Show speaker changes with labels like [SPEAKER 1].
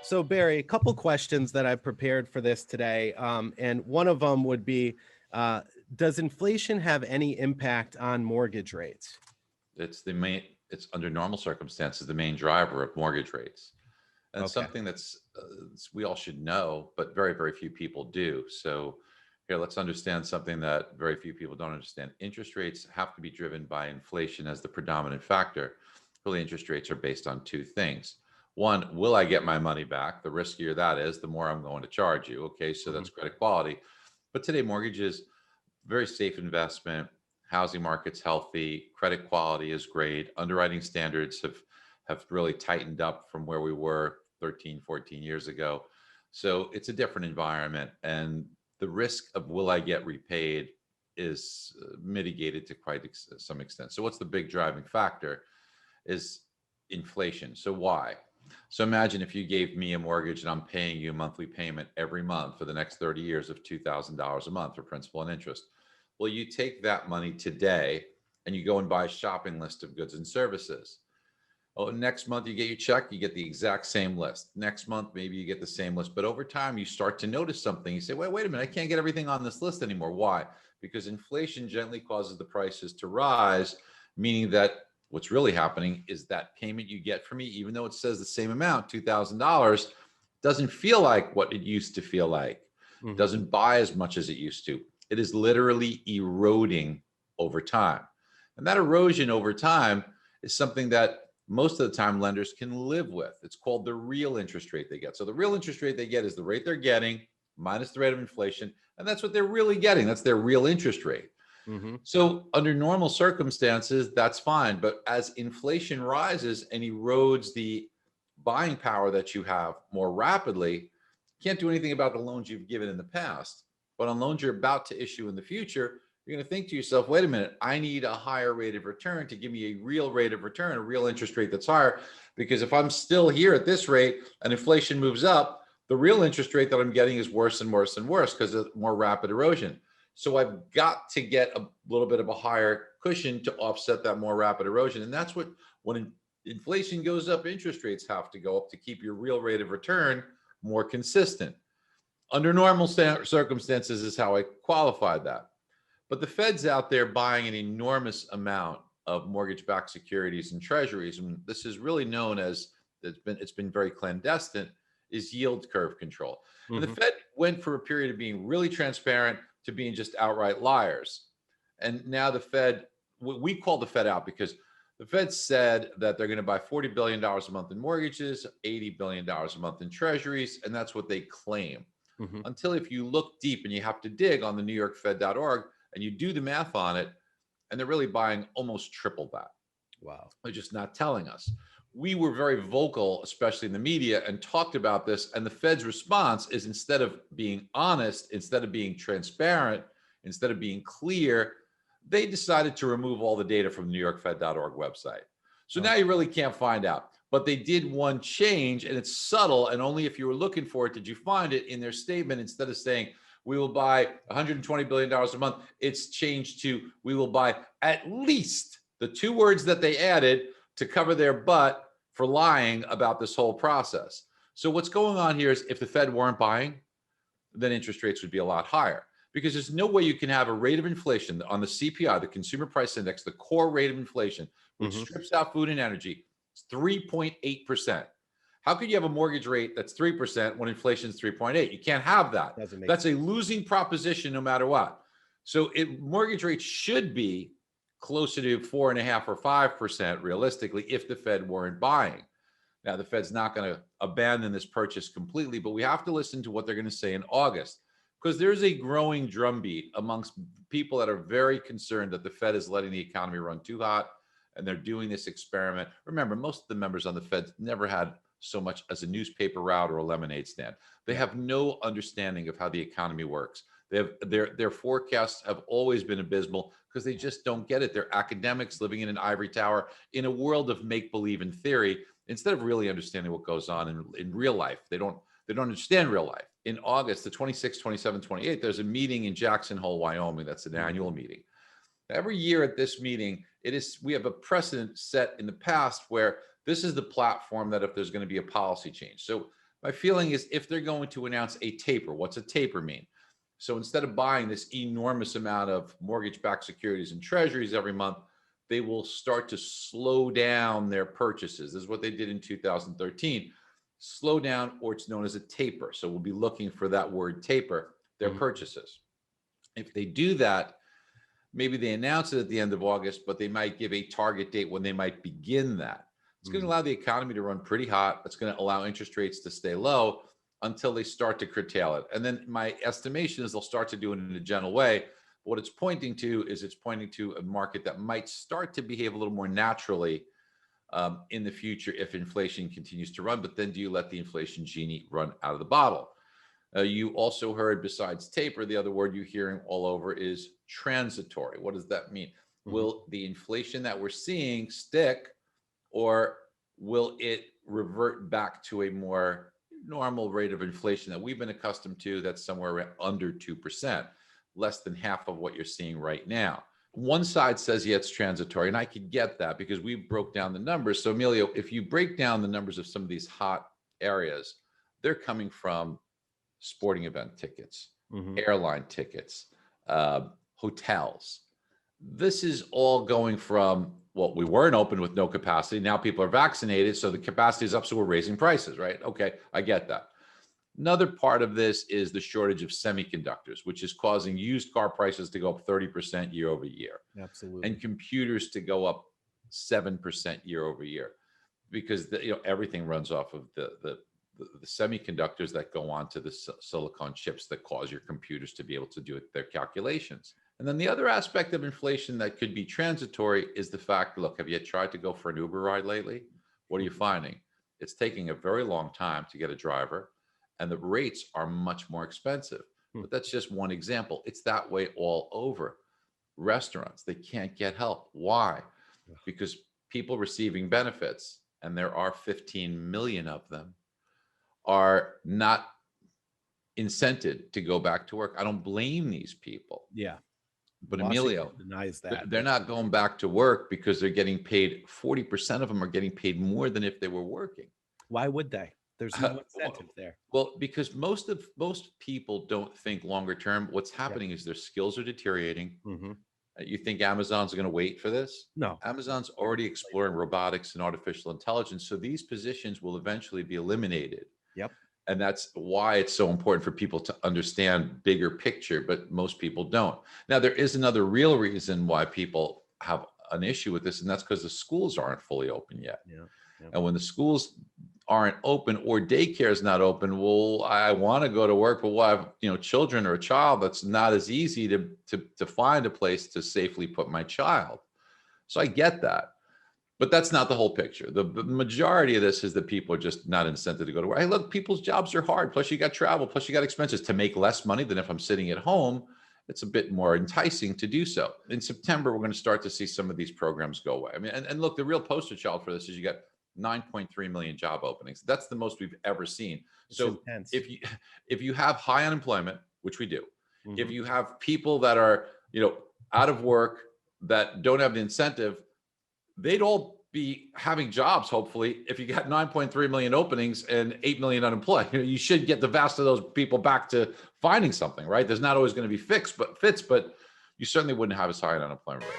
[SPEAKER 1] So Barry, a couple questions that I prepared for this today, and one of them would be, does inflation have any impact on mortgage rates?
[SPEAKER 2] It's under normal circumstances, the main driver of mortgage rates. And it's
[SPEAKER 1] Okay.
[SPEAKER 2] something that's we all should know, but very, very few people do. So here, let's understand something that very few people don't understand. Interest rates have to be driven by inflation as the predominant factor. Really, interest rates are based on two things. One, will I get my money back? The riskier that is, the more I'm going to charge you. Okay, so that's credit quality. But today, mortgages, very safe investment. Housing market's healthy. Credit quality is great. Underwriting standards have really tightened up from where we were 13, 14 years ago. So it's a different environment. And the risk of will I get repaid is mitigated to quite some extent. So what's the big driving factor is inflation. So why? So imagine if you gave me a mortgage and I'm paying you a monthly payment every month for the next 30 years of $2,000 a month for principal and interest. Well, you take that money today and you go and buy a shopping list of goods and services. Oh, next month you get your check, you get the exact same list. Next month, maybe you get the same list. But over time, you start to notice something. You say, wait a minute, I can't get everything on this list anymore. Why? Because inflation gently causes the prices to rise, meaning that what's really happening is that payment you get from me, even though it says the same amount, $2,000, doesn't feel like what it used to feel like. Doesn't buy as much as it used to. It is literally eroding over time. And that erosion over time is something that most of the time lenders can live with. It's called the real interest rate they get. So the real interest rate they get is the rate they're getting minus the rate of inflation. And that's what they're really getting. That's their real interest rate. So under normal circumstances, that's fine. But as inflation rises and erodes the buying power that you have more rapidly, you can't do anything about the loans you've given in the past. But on loans you're about to issue in the future, you're going to think to yourself, wait a minute, I need a higher rate of return to give me a real rate of return, a real interest rate that's higher. Because if I'm still here at this rate and inflation moves up, the real interest rate that I'm getting is worse and worse and worse because of more rapid erosion. So I've got to get a little bit of a higher cushion to offset that more rapid erosion. And that's what, when inflation goes up, interest rates have to go up to keep your real rate of return more consistent. Under normal circumstances is how I qualified that. But the Fed's out there buying an enormous amount of mortgage-backed securities and treasuries, and this is really known as, it's been very clandestine, is yield curve control. And the Fed went for a period of being really transparent to being just outright liars. And now the Fed, we call the Fed out because the Fed said that they're going to buy $40 billion a month in mortgages, $80 billion a month in treasuries, and that's what they claim. Until if you look deep, and you have to dig on the NewYorkFed.org, and you do the math on it, and they're really buying almost triple that.
[SPEAKER 1] Wow.
[SPEAKER 2] They're just not telling us. We were very vocal, especially in the media, and talked about this. And the Fed's response is, instead of being honest, instead of being transparent, instead of being clear, they decided to remove all the data from the NewYorkFed.org website. So now you really can't find out. But they did one change, and it's subtle. And only if you were looking for it did you find it in their statement. Instead of saying, we will buy $120 billion a month, it's changed to, we will buy at least, the two words that they added to cover their butt for lying about this whole process. So what's going on here is, if the Fed weren't buying, then interest rates would be a lot higher, because there's no way you can have a rate of inflation on the CPI, the Consumer Price Index, the core rate of inflation, which strips out food and energy. It's 3.8%. How could you have a mortgage rate that's 3% when inflation is 3.8? You can't have that. That's a losing proposition no matter what. So mortgage rates should be closer to 4.5% or 5% realistically if the Fed weren't buying. Now, the Fed's not going to abandon this purchase completely, but we have to listen to what they're going to say in August, because there's a growing drumbeat amongst people that are very concerned that the Fed is letting the economy run too hot, and they're doing this experiment. Remember, most of the members on the Fed never had so much as a newspaper route or a lemonade stand. They have no understanding of how the economy works. They have their forecasts have always been abysmal because they just don't get it. They're academics living in an ivory tower in a world of make-believe and theory, instead of really understanding what goes on in real life. They don't understand real life. In August, the 26th, 27th, 28th, there's a meeting in Jackson Hole, Wyoming. That's an annual meeting. Every year at this meeting, we have a precedent set in the past where This is the platform that if there's going to be a policy change. So my feeling is if they're going to announce a taper, what's a taper mean? So instead of buying this enormous amount of mortgage-backed securities and treasuries every month, they will start to slow down their purchases. This is what they did in 2013. Slow down, or it's known as a taper. So we'll be looking for that word taper, their purchases. If they do that, maybe they announce it at the end of August, but they might give a target date when they might begin that. It's going to allow the economy to run pretty hot. It's going to allow interest rates to stay low until they start to curtail it. And then my estimation is they'll start to do it in a gentle way. What it's pointing to is it's pointing to a market that might start to behave a little more naturally in the future if inflation continues to run. But then do you let the inflation genie run out of the bottle? You also heard, besides taper, the other word you're hearing all over is transitory. What does that mean? Will the inflation that we're seeing stick, or will it revert back to a more normal rate of inflation that we've been accustomed to, that's somewhere under 2%, less than half of what you're seeing right now? One side says, yeah, it's transitory, and I could get that because we broke down the numbers. So Emilio, if you break down the numbers of some of these hot areas, they're coming from sporting event tickets, airline tickets, hotels. This is all going from, well, we weren't open with no capacity. Now people are vaccinated, so the capacity is up, so we're raising prices, right? Okay, I get that. Another part of this is the shortage of semiconductors, which is causing used car prices to go up 30% year over year.
[SPEAKER 1] Absolutely.
[SPEAKER 2] And computers to go up 7% year over year, because everything runs off of the semiconductors that go onto the silicon chips that cause your computers to be able to do their calculations. And then the other aspect of inflation that could be transitory is the fact, look, have you tried to go for an Uber ride lately? What are you finding? It's taking a very long time to get a driver, and the rates are much more expensive. But that's just one example. It's that way all over. Restaurants, they can't get help. Why? Because people receiving benefits, and there are 15 million of them, are not incented to go back to work. I don't blame these people.
[SPEAKER 1] Yeah.
[SPEAKER 2] But
[SPEAKER 1] Washington
[SPEAKER 2] Emilio
[SPEAKER 1] denies that.
[SPEAKER 2] they're not going back to work because they're getting paid. 40% of them are getting paid more than if they were working.
[SPEAKER 1] Why would they? There's no incentive there.
[SPEAKER 2] Well, because most people don't think longer term. What's happening is their skills are deteriorating. You think Amazon's going to wait for this?
[SPEAKER 1] No.
[SPEAKER 2] Amazon's already exploring robotics and artificial intelligence. So these positions will eventually be eliminated.
[SPEAKER 1] Yep.
[SPEAKER 2] And that's why it's so important for people to understand bigger picture, but most people don't. Now, there is another real reason why people have an issue with this, and that's because the schools aren't fully open yet. And when the schools aren't open or daycare is not open, well, I want to go to work, but we'll have children or a child. That's not as easy to find a place to safely put my child. So I get that. But that's not the whole picture. The majority of this is that people are just not incented to go to work. Hey, look, people's jobs are hard. Plus you got travel, plus you got expenses. To make less money than if I'm sitting at home, it's a bit more enticing to do so. In September, we're going to start to see some of these programs go away. I mean, and look, the real poster child for this is you got 9.3 million job openings. That's the most we've ever seen. So if you have high unemployment, which we do, if you have people that are, out of work, that don't have the incentive, they'd all be having jobs, hopefully. If you got 9.3 million openings and 8 million unemployed, you should get the vast of those people back to finding something, right? There's not always going to be fits, but you certainly wouldn't have as high an unemployment rate.